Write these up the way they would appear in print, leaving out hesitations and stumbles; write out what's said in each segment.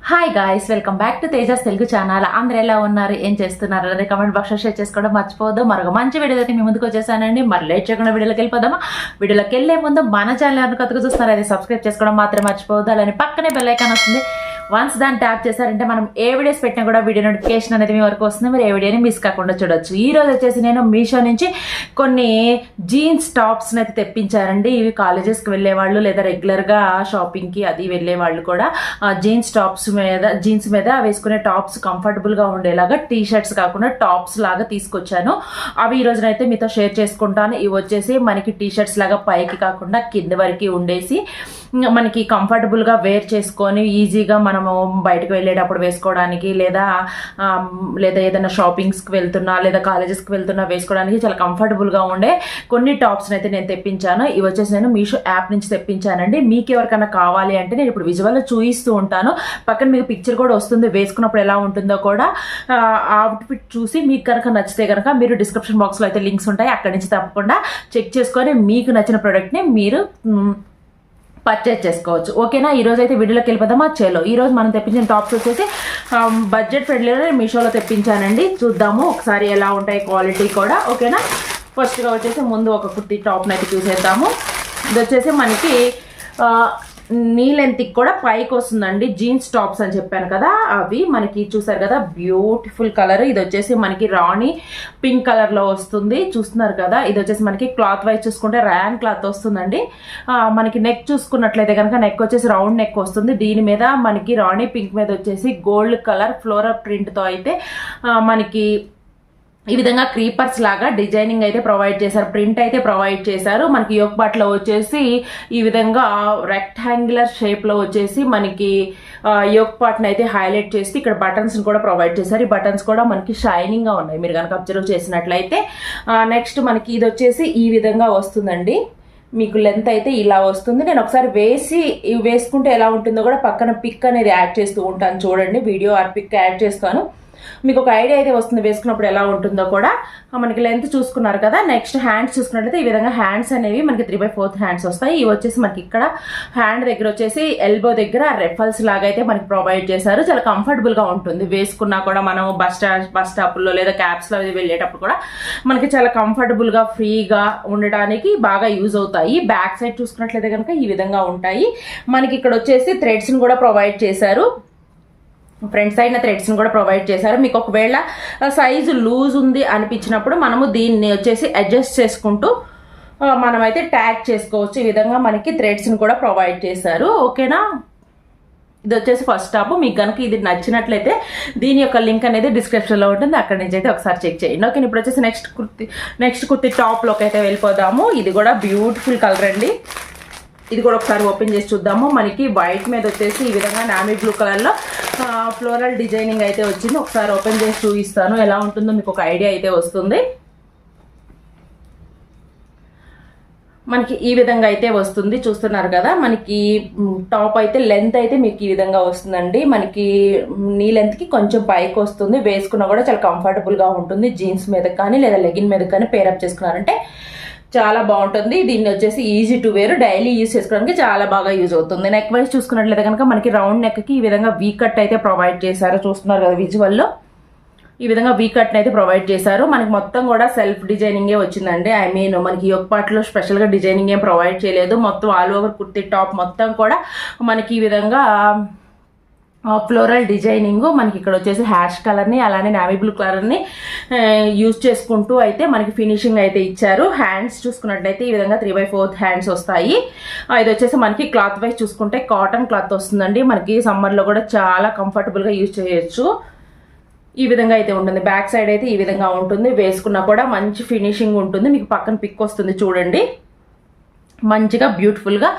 Hi guys, welcome back to Tejas Telugu channel. అందరూ ఎలా ఉన్నారు, ఏం చేస్తున్నారు అనేది కామెంట్ బాక్స్లో షేర్ చేసుకోవడం మర్చిపోవద్దు. మరొక మంచి వీడియో అయితే మీ ముందుకు వచ్చేసానండి. మరి లేట్ చేయకుండా వీడియోలోకి వెళ్ళిపోదామా. వీడియోలోకి వెళ్ళే ముందు మన ఛానల్ ఎవరిని కొత్తగా చూస్తున్నారు అయితే సబ్స్క్రైబ్ చేసుకోవడం మాత్రం మర్చిపోవద్దు. అలానే పక్కనే బెల్ ఐకాన్ వస్తుంది. వన్స్ దాన్ని ట్యాప్ చేశారంటే మనం ఏ వీడియోస్ పెట్టినా కూడా వీడియో నోటిఫికేషన్ అనేది మీ వరకు వస్తుంది. మీరు ఏ వీడియోని మిస్ కాకుండా చూడొచ్చు. ఈ రోజు వచ్చేసి నేను మీషో నుంచి కొన్ని జీన్స్ టాప్స్ని అయితే తెప్పించారండి. ఇవి కాలేజెస్కి వెళ్ళే వాళ్ళు లేదా రెగ్యులర్గా షాపింగ్కి అది వెళ్ళే వాళ్ళు కూడా జీన్స్ మీద వేసుకునే టాప్స్ కంఫర్టబుల్గా ఉండేలాగా టీ షర్ట్స్ కాకుండా టాప్స్ లాగా తీసుకొచ్చాను. అవి ఈ రోజునైతే మీతో షేర్ చేసుకుంటాను. ఇవి వచ్చేసి మనకి టీ షర్ట్స్ లాగా పైకి కాకుండా కింద వరకు ఉండేసి మనకి కంఫర్టబుల్గా వేర్ చేసుకొని ఈజీగా మనము బయటకు వెళ్ళేటప్పుడు వేసుకోవడానికి లేదా ఏదైనా షాపింగ్స్కి వెళ్తున్నా లేదా కాలేజెస్కి వెళ్తున్నా వేసుకోవడానికి చాలా కంఫర్టబుల్గా ఉండే కొన్ని టాప్స్ని అయితే నేను తెప్పించాను. ఇవి వచ్చేసి నేను మీషో యాప్ నుంచి తెప్పించానండి. మీకు ఎవరికైనా కావాలి అంటే నేను ఇప్పుడు విజువల్లో చూపిస్తూ ఉంటాను. పక్కన మీకు పిక్చర్ కూడా వస్తుంది, వేసుకున్నప్పుడు ఎలా ఉంటుందో కూడా అవుట్ఫిట్ చూసి మీకు కనుక నచ్చితే కనుక మీరు డిస్క్రిప్షన్ బాక్స్లో అయితే లింక్స్ ఉంటాయి, అక్కడి నుంచి తప్పకుండా చెక్ చేసుకొని మీకు నచ్చిన ప్రోడక్ట్ని మీరు పర్చేజ్ చేసుకోవచ్చు. ఓకేనా, ఈరోజు అయితే వీడియోలోకి వెళ్ళిపోదామా. చలో, ఈరోజు మనం తెప్పించిన టాప్స్ వచ్చేసి బడ్జెట్ ఫ్రెండ్లీలో మీషోలో తెప్పించానండి. చూద్దాము ఒకసారి ఎలా ఉంటాయి క్వాలిటీ కూడా. ఓకేనా, ఫస్ట్గా వచ్చేసి ముందు ఒక కుర్తీ టాప్ని అయితే చూసేద్దాము. ఇది వచ్చేసి మనకి నీ లెంత్కి కూడా పైకి వస్తుందండి. జీన్స్ టాప్స్ అని చెప్పాను కదా, అవి మనకి చూసారు కదా, బ్యూటిఫుల్ కలర్. ఇది వచ్చేసి మనకి రాణి పింక్ కలర్లో వస్తుంది, చూస్తున్నారు కదా. ఇది వచ్చేసి మనకి క్లాత్ వైజ్ చూసుకుంటే ర్యాన్ క్లాత్ వస్తుందండి. మనకి నెక్ చూసుకున్నట్లయితే కనుక నెక్ వచ్చేసి రౌండ్ నెక్ వస్తుంది. దీని మీద మనకి రాణి పింక్ మీద వచ్చేసి గోల్డ్ కలర్ ఫ్లోరల్ ప్రింట్తో అయితే మనకి ఈ విధంగా క్రీపర్స్ లాగా డిజైనింగ్ అయితే ప్రొవైడ్ చేశారు, ప్రింట్ అయితే ప్రొవైడ్ చేశారు. మనకి యోక్ పార్ట్లో వచ్చేసి ఈ విధంగా రెక్టాంగులర్ షేప్లో వచ్చేసి మనకి యోక్ పార్ట్ని అయితే హైలైట్ చేసి ఇక్కడ బటన్స్ని కూడా ప్రొవైడ్ చేశారు. ఈ బటన్స్ కూడా మనకి షైనింగ్గా ఉన్నాయి మీరు కనుక అబ్జర్వ్ చేసినట్లయితే. నెక్స్ట్ మనకి ఇది వచ్చేసి ఈ విధంగా వస్తుందండి. మీకు లెంత్ అయితే ఇలా వస్తుంది. నేను ఒకసారి వేసుకుంటే ఎలా ఉంటుందో కూడా పక్కన పిక్ అనేది యాడ్ చేస్తూ ఉంటాను, చూడండి. వీడియో పిక్ యాడ్ చేస్తాను, మీకు ఒక ఐడియా అయితే వస్తుంది వేసుకున్నప్పుడు ఎలా ఉంటుందో కూడా. మనకి లెంత్ చూసుకున్నారు కదా. నెక్స్ట్ హ్యాండ్స్ చూసుకున్నట్లయితే ఈ విధంగా హ్యాండ్స్ అనేవి మనకి 3/4 హ్యాండ్స్ వస్తాయి. ఇవి వచ్చేసి మనకి ఇక్కడ హ్యాండ్ దగ్గర వచ్చేసి ఎల్బో దగ్గర రెఫల్స్ లాగా అయితే మనకి ప్రొవైడ్ చేశారు. చాలా కంఫర్టబుల్గా ఉంటుంది వేసుకున్నా కూడా. మనం బస్ స్టాప్లో లేదా క్యాబ్స్లో వెళ్ళేటప్పుడు కూడా మనకి చాలా కంఫర్టబుల్గా ఫ్రీగా ఉండడానికి బాగా యూజ్ అవుతాయి. బ్యాక్ సైడ్ చూసుకున్నట్లయితే కనుక ఈ విధంగా ఉంటాయి. మనకి ఇక్కడ వచ్చేసి థ్రెడ్స్ని కూడా ప్రొవైడ్ చేశారు. ఫ్రంట్ సైడ్న థ్రెడ్స్ని కూడా ప్రొవైడ్ చేశారు. మీకు ఒకవేళ సైజు లూజ్ ఉంది అనిపించినప్పుడు మనము దీన్ని వచ్చేసి అడ్జస్ట్ చేసుకుంటూ మనమైతే ట్యాగ్ చేసుకోవచ్చు. ఈ విధంగా మనకి థ్రెడ్స్ని కూడా ప్రొవైడ్ చేశారు. ఓకేనా, ఇది వచ్చేసి ఫస్ట్ టాప్. మీకు కనుక ఇది నచ్చినట్లయితే దీని యొక్క లింక్ అనేది డిస్క్రిప్షన్లో ఉంటుంది, అక్కడి నుంచి అయితే ఒకసారి చెక్ చేయండి. ఓకే, ఇప్పుడు వచ్చేసి నెక్స్ట్ కుర్తి టాప్లోకి అయితే వెళ్ళిపోదాము. ఇది కూడా బ్యూటిఫుల్ కలర్ అండి. ఇది కూడా ఒకసారి ఓపెన్ చేసి చూద్దాము. మనకి వైట్ మీద వచ్చేసి ఈ విధంగా నావీ బ్లూ కలర్లో ఫ్లోరల్ డిజైనింగ్ అయితే వచ్చింది. ఒకసారి ఓపెన్ చేసి చూపిస్తాను ఎలా ఉంటుందో మీకు ఒక ఐడియా అయితే వస్తుంది. మనకి ఈ విధంగా అయితే వస్తుంది, చూస్తున్నారు కదా. మనకి టాప్ అయితే లెంత్ అయితే మీకు ఈ విధంగా వస్తుందండి. మనకి నీ లెంత్కి కొంచెం పైకి వస్తుంది. వేసుకున్నా కూడా చాలా కంఫర్టబుల్గా ఉంటుంది. జీన్స్ మీద కానీ లేదా లెగిన్ మీద కానీ పేరప్ చేసుకున్నారంటే చాలా బాగుంటుంది. దీన్ని వచ్చేసి easy to wear, daily use చేసుకోవడానికి చాలా బాగా యూజ్ అవుతుంది. నెక్ వైజ్ చూసుకున్నట్లయితే కనుక మనకి రౌండ్ నెక్కి ఈ విధంగా వీ కట్ అయితే ప్రొవైడ్ చేశారు, చూస్తున్నారు కదా విజువల్లో. ఈ విధంగా వీ కట్ని అయితే ప్రొవైడ్ చేశారు. మనకి మొత్తం కూడా సెల్ఫ్ డిజైనింగే వచ్చిందండి. మనకి యోక్ పార్ట్లో స్పెషల్గా డిజైనింగ్ ఏం ప్రొవైడ్ చేయలేదు. మొత్తం ఆల్ ఓవర్ కుర్తీ టాప్ మొత్తం కూడా మనకి ఈ విధంగా ఫ్లోరల్ డిజైనింగ్. మనకి ఇక్కడ వచ్చేసి హ్యాష్ కలర్ని అలానే నావీ బ్లూ కలర్ని యూజ్ చేసుకుంటూ అయితే మనకి ఫినిషింగ్ అయితే ఇచ్చారు. హ్యాండ్స్ చూసుకున్నట్లయితే ఈ విధంగా 3/4 హ్యాండ్స్ వస్తాయి. ఇది వచ్చేసి మనకి క్లాత్ వైజ్ చూసుకుంటే కాటన్ క్లాత్ వస్తుందండి. మనకి సమ్మర్లో కూడా చాలా కంఫర్టబుల్గా యూజ్ చేయొచ్చు. ఈ విధంగా అయితే ఉంటుంది. బ్యాక్ సైడ్ అయితే ఈ విధంగా ఉంటుంది. వేసుకున్నా కూడా మంచి ఫినిషింగ్ ఉంటుంది. మీకు పక్కన పిక్ వస్తుంది చూడండి. మంచిగా బ్యూటిఫుల్గా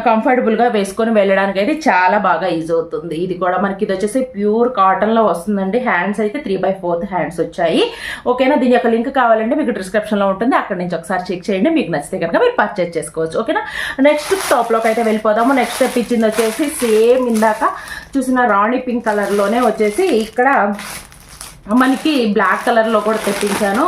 కంఫర్టబుల్గా వేసుకొని వెళ్ళడానికి అయితే చాలా బాగా యూజ్ అవుతుంది. ఇది కూడా మనకి ఇది వచ్చేసి ప్యూర్ కాటన్లో వస్తుందండి. హ్యాండ్స్ అయితే 3/4 హ్యాండ్స్ వచ్చాయి. ఓకేనా, దీని యొక్క లింక్ కావాలంటే మీకు డిస్క్రిప్షన్లో ఉంటుంది, అక్కడి నుంచి ఒకసారి చెక్ చేయండి. మీకు నచ్చితే కనుక మీరు పర్చేజ్ చేసుకోవచ్చు. ఓకేనా, నెక్స్ట్ టాప్లోకి అయితే వెళ్ళిపోదాము. నెక్స్ట్ స్టెప్ ఇచ్చింది వచ్చేసి సేమ్ ఇందాక చూసిన రాణి పింక్ కలర్లోనే వచ్చేసి ఇక్కడ మనకి బ్లాక్ కలర్లో కూడా తెప్పించాను.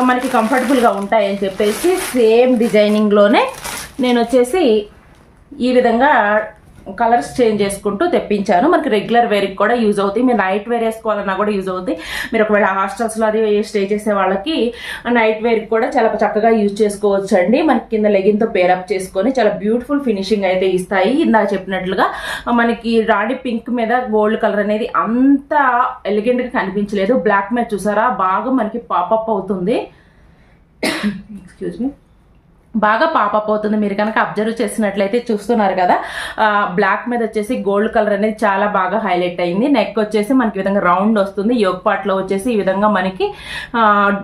మనకి కంఫర్టబుల్గా ఉంటాయని చెప్పేసి సేమ్ డిజైనింగ్లోనే నేను వచ్చేసి ఈ విధంగా కలర్స్ చేంజ్ చేసుకుంటూ తెప్పించాను. మనకి రెగ్యులర్ వేర్కి కూడా యూజ్ అవుతాయి, మీరు నైట్ వేర్ వేసుకోవాలన్నా కూడా యూజ్ అవుతాయి. మీరు ఒకవేళ హాస్టల్స్లో అది స్టే చేసే వాళ్ళకి నైట్ వేర్కి కూడా చాలా చక్కగా యూజ్ చేసుకోవచ్చు అండి. మనకి కింద లెగిన్తో పేరప్ చేసుకొని చాలా బ్యూటిఫుల్ ఫినిషింగ్ అయితే ఇస్తాయి. ఇందాక చెప్పినట్లుగా మనకి రాణి పింక్ మీద గోల్డ్ కలర్ అనేది అంత ఎలిగెంట్గా కనిపించలేదు. బ్లాక్ మీద చూసారా బాగా మనకి పాపప్ అవుతుంది, ఎక్స్క్యూజ్ మీ, బాగా పాపప్ అవుతుంది. మీరు కనుక అబ్జర్వ్ చేసినట్లయితే చూస్తున్నారు కదా, బ్లాక్ మీద వచ్చేసి గోల్డ్ కలర్ అనేది చాలా బాగా హైలైట్ అయింది. నెక్ వచ్చేసి మనకి ఈ విధంగా రౌండ్ వస్తుంది. యోక్ పార్ట్లో వచ్చేసి ఈ విధంగా మనకి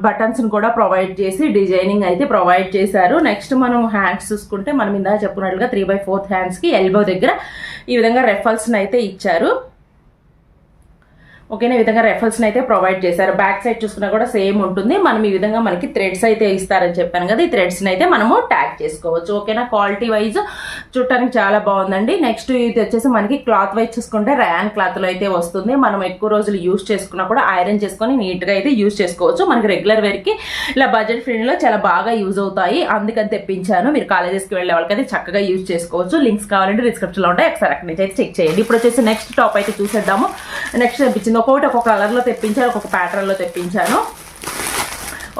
బటన్స్ని కూడా ప్రొవైడ్ చేసి డిజైనింగ్ అయితే ప్రొవైడ్ చేశారు. నెక్స్ట్ మనం హ్యాండ్స్ చూసుకుంటే మనం ఇందాక చెప్పుకున్నట్లుగా 3/4 హ్యాండ్స్కి ఎల్బో దగ్గర ఈ విధంగా రెఫల్స్ని అయితే ఇచ్చారు. ఓకేనా, ఈ విధంగా రెఫల్స్ని అయితే ప్రొవైడ్ చేశారు. బ్యాక్ సైడ్ చూసుకున్నా కూడా సేమ్ ఉంటుంది. మనం ఈ విధంగా మనకి థ్రెడ్స్ అయితే ఇస్తారని చెప్పాను కదా, ఈ థ్రెడ్స్ని అయితే మనము ట్యాగ్ చేసుకోవచ్చు. ఓకేనా, క్వాలిటీ వైజ్ చూడటానికి చాలా బాగుందండి. నెక్స్ట్ ఇది వచ్చేసి మనకి క్లాత్ వైజ్ చూసుకుంటే ర్యాన్ క్లాత్లో అయితే వస్తుంది. మనం ఎక్కువ రోజులు యూజ్ చేసుకున్నా కూడా ఐరన్ చేసుకొని నీట్గా అయితే యూజ్ చేసుకోవచ్చు. మనకి రెగ్యులర్ వేర్కి ఇలా బడ్జెట్ ఫ్రెండ్లో చాలా బాగా యూజ్ అవుతాయి, అందుకని తెప్పించాను. మీరు కాలేజెస్కి వెళ్ళే వాళ్ళకైతే చక్కగా యూజ్ చేసుకోవచ్చు. లింక్స్ కావాలంటే డిస్క్రిప్షన్లో ఉంటాయి, ఒకసారి అక్కడి నుంచి అయితే చెక్ చేయండి. ఇప్పుడు వచ్చేసి నెక్స్ట్ టాప్ అయితే చూసేద్దాము. నెక్స్ట్ తెప్పించింది ఒక్కొక్కటి ఒక్కొక్క కలర్లో తెప్పించాను, ఒక్కొక్క ప్యాటర్న్లో తెప్పించాను.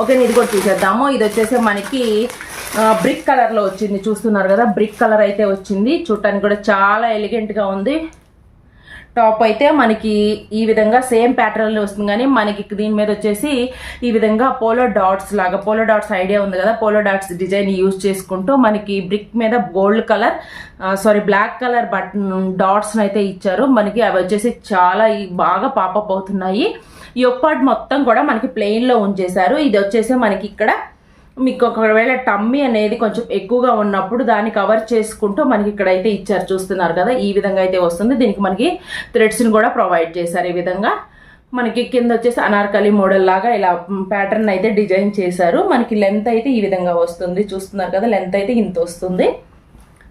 ఓకే, ఇది కూడా చూసేద్దాము. ఇది వచ్చేసి మనకి బ్రిక్ కలర్లో వచ్చింది, చూస్తున్నారు కదా, బ్రిక్ కలర్ అయితే వచ్చింది. చూడటానికి కూడా చాలా ఎలిగెంట్గా ఉంది. టాప్ అయితే మనకి ఈ విధంగా సేమ్ ప్యాటర్న్లో వస్తుంది, కానీ మనకి దీని మీద వచ్చేసి ఈ విధంగా పోలో డాట్స్ లాగా, పోలో డాట్స్ ఐడియా ఉంది కదా, పోలో డాట్స్ డిజైన్ యూజ్ చేసుకుంటూ మనకి బ్రిక్ మీద గోల్డ్ కలర్ బ్లాక్ కలర్ డాట్స్ని అయితే ఇచ్చారు. మనకి అవి వచ్చేసి చాలా బాగా పాపప్ అవుతున్నాయి. ఈ పార్ట్ మొత్తం కూడా మనకి ప్లెయిన్లో ఉంచేశారు. ఇది వచ్చేసి మనకి ఇక్కడ మీకు ఒకవేళ టమ్మీ అనేది కొంచెం ఎక్కువగా ఉన్నప్పుడు దాన్ని కవర్ చేసుకుంటూ మనకి ఇక్కడైతే ఇచ్చారు, చూస్తున్నారు కదా, ఈ విధంగా అయితే వస్తుంది. దీనికి మనకి థ్రెడ్స్ని కూడా ప్రొవైడ్ చేశారు. ఈ విధంగా మనకి కింద వచ్చేసి అనార్కలి మోడల్ లాగా ఇలా ప్యాటర్న్ అయితే డిజైన్ చేశారు. మనకి లెంత్ అయితే ఈ విధంగా వస్తుంది, చూస్తున్నారు కదా, లెంత్ అయితే ఇంత వస్తుంది.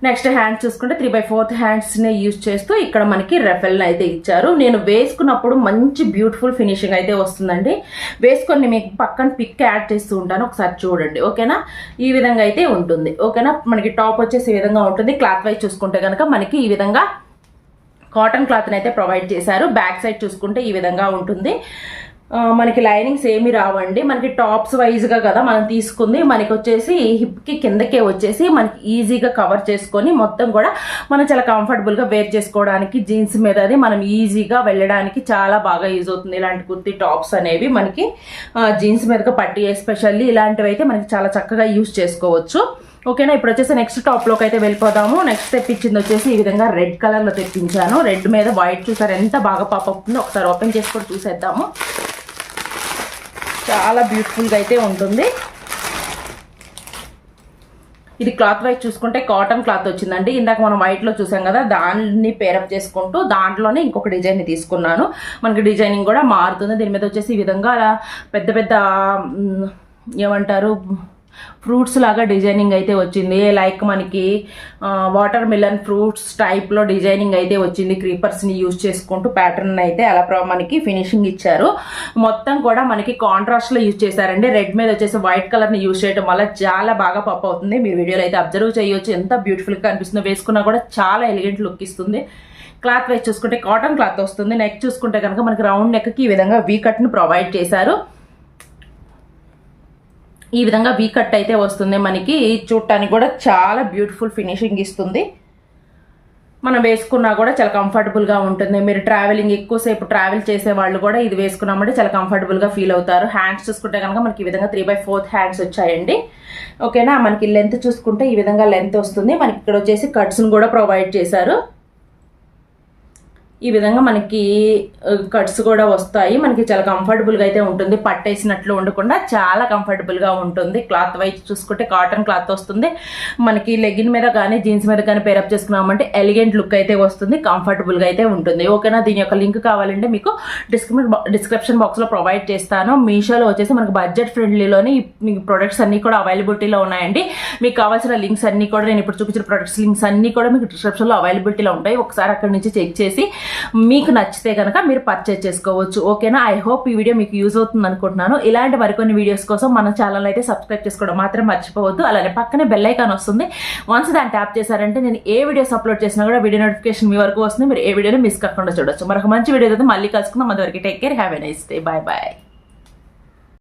నెక్స్ట్ హ్యాండ్స్ చూసుకుంటే 3/4 హ్యాండ్స్ని యూజ్ చేస్తూ ఇక్కడ మనకి రెఫెల్ని అయితే ఇచ్చారు. నేను వేసుకున్నప్పుడు మంచి బ్యూటిఫుల్ ఫినిషింగ్ అయితే వస్తుందండి. వేసుకొని మీకు పక్కన పిక్ యాడ్ చేస్తూ ఉంటాను, ఒకసారి చూడండి. ఓకేనా, ఈ విధంగా అయితే ఉంటుంది. ఓకేనా, మనకి టాప్ వచ్చేసి ఈ విధంగా ఉంటుంది. క్లాత్ వైజ్ చూసుకుంటే కనుక మనకి ఈ విధంగా కాటన్ క్లాత్ని అయితే ప్రొవైడ్ చేశారు. బ్యాక్ సైడ్ చూసుకుంటే ఈ విధంగా ఉంటుంది. మనకి లైనింగ్స్ ఏమి రావండి, మనకి టాప్స్ వైజ్గా కదా మనం తీసుకుంది. మనకి వచ్చేసి హిప్కి కిందకే వచ్చేసి మనకి ఈజీగా కవర్ చేసుకొని మొత్తం కూడా మనం చాలా కంఫర్టబుల్గా వేర్ చేసుకోవడానికి, జీన్స్ మీద అది మనం ఈజీగా వెళ్ళడానికి చాలా బాగా యూజ్ అవుతుంది. ఇలాంటి కుర్తీ టాప్స్ అనేవి మనకి జీన్స్ మీదగా పట్టి ఎస్పెషల్లీ ఇలాంటివి అయితే మనకి చాలా చక్కగా యూజ్ చేసుకోవచ్చు. ఓకేనా, ఇప్పుడు వచ్చేసి నెక్స్ట్ టాప్లోకి అయితే వెళ్ళిపోదాము. నెక్స్ట్ తెప్పించింది వచ్చేసి ఈ విధంగా రెడ్ కలర్లో తెప్పించాను. రెడ్ మీద వైట్ చూసారు ఎంత బాగా పాపప్ ఉందో, ఒకసారి ఓపెన్ చేసి కూడా చూసేద్దాము. చాలా బ్యూటిఫుల్గా అయితే ఉంటుంది. ఇది క్లాత్ వైజ్ చూసుకుంటే కాటన్ క్లాత్ వచ్చిందండి. ఇందాక మనం వైట్లో చూసాం కదా, దాన్ని పేరప్ చేసుకుంటూ దాంట్లోనే ఇంకొక డిజైన్ని తీసుకున్నాను. మనకి డిజైనింగ్ కూడా మారుతుంది. దీని మీద వచ్చేసి ఈ విధంగా పెద్ద పెద్ద ఏమంటారు ఫ్రూట్స్ లాగా డిజైనింగ్ అయితే వచ్చింది. లైక్ మనకి వాటర్ మిలన్ ఫ్రూట్స్ టైప్లో డిజైనింగ్ అయితే వచ్చింది. క్రీపర్స్ని యూజ్ చేసుకుంటూ ప్యాటర్న్ అయితే అలా మనకి ఫినిషింగ్ ఇచ్చారు. మొత్తం కూడా మనకి కాంట్రాస్ట్లో యూజ్ చేశారండి. రెడ్ మీద వచ్చేసి వైట్ కలర్ని యూజ్ చేయడం వల్ల చాలా బాగా పప్ అవుతుంది. మీరు వీడియోలో అయితే అబ్జర్వ్ చేయొచ్చు ఎంత బ్యూటిఫుల్గా కనిపిస్తుందో. వేసుకున్నా కూడా చాలా ఎలిగెంట్ లుక్ ఇస్తుంది. క్లాత్ వైజ్ చూసుకుంటే కాటన్ క్లాత్ వస్తుంది. నెక్ చూసుకుంటే కనుక మనకి రౌండ్ నెక్కి ఈ విధంగా వీ కట్ను ప్రొవైడ్ చేశారు. ఈ విధంగా వీ కట్ అయితే వస్తుంది. మనకి చూడటానికి కూడా చాలా బ్యూటిఫుల్ ఫినిషింగ్ ఇస్తుంది. మనం వేసుకున్నా కూడా చాలా కంఫర్టబుల్గా ఉంటుంది. మీరు ట్రావెలింగ్ ఎక్కువసేపు ట్రావెల్ చేసే వాళ్ళు కూడా ఇది వేసుకున్నామంటే చాలా కంఫర్టబుల్గా ఫీల్ అవుతారు. హ్యాండ్స్ చూసుకుంటే కనుక మనకి ఈ విధంగా 3/4 హ్యాండ్స్ వచ్చాయండి. ఓకేనా, మనకి లెంత్ చూసుకుంటే ఈ విధంగా లెంత్ వస్తుంది. మనకి ఇక్కడ వచ్చేసి కట్స్ని కూడా ప్రొవైడ్ చేశారు. ఈ విధంగా మనకి కట్స్ కూడా వస్తాయి. మనకి చాలా కంఫర్టబుల్గా అయితే ఉంటుంది. పట్టేసినట్లు ఉండకుండా చాలా కంఫర్టబుల్గా ఉంటుంది. క్లాత్ వైజ్ చూసుకుంటే కాటన్ క్లాత్ వస్తుంది. మనకి లెగిన్ మీద కానీ జీన్స్ మీద కానీ పేరప్ చేసుకున్నామంటే ఎలిగెంట్ లుక్ అయితే వస్తుంది. కంఫర్టబుల్గా అయితే ఉంటుంది. ఓకేనా, దీని యొక్క లింక్ కావాలంటే మీకు డిస్క్రిప్షన్ బాక్స్లో ప్రొవైడ్ చేస్తాను. మీషోలో వచ్చేసి మనకి బడ్జెట్ ఫ్రెండ్లీలోని మీకు ప్రొడక్ట్స్ అన్నీ కూడా అవైలబిలిటీలో ఉన్నాయండి. మీకు కావాల్సిన లింక్స్ అన్నీ కూడా నేను ఇప్పుడు చూపించిన ప్రొడక్ట్స్ లింక్స్ అన్నీ కూడా మీకు డిస్క్రిప్షన్లో అవైలబిలిటీలో ఉంటాయి. ఒకసారి అక్కడి నుంచి చెక్ చేసి మీకు నచ్చితే కనుక మీరు పర్చేజ్ చేసుకోవచ్చు. ఓకేనా? ఐ హోప్ ఈ వీడియో మీకు యూజ్ అవుతుంది అనుకుంటున్నాను. ఇలాంటి మరికొన్ని వీడియోస్ కోసం మన ఛానల్ అయితే సబ్స్క్రైబ్ చేసుకోవడం మాత్రం మర్చిపోవద్దు. అలానే పక్కనే బెల్ ఐకాన్ వస్తుంది. వన్స్ దాన్ని ట్యాప్ చేశారంటే నేను ఏ వీడియోస్ అప్లోడ్ చేసినా కూడా వీడియో నోటిఫికేషన్ మీ వరకు వస్తుంది. మీరు ఏ వీడియోని మిస్ కాకుండా చూడొచ్చు. మరొక మంచి వీడియో అయితే మళ్ళీ కలుసుకుందాం. అంతవరకు take care, have a nice day, bye bye.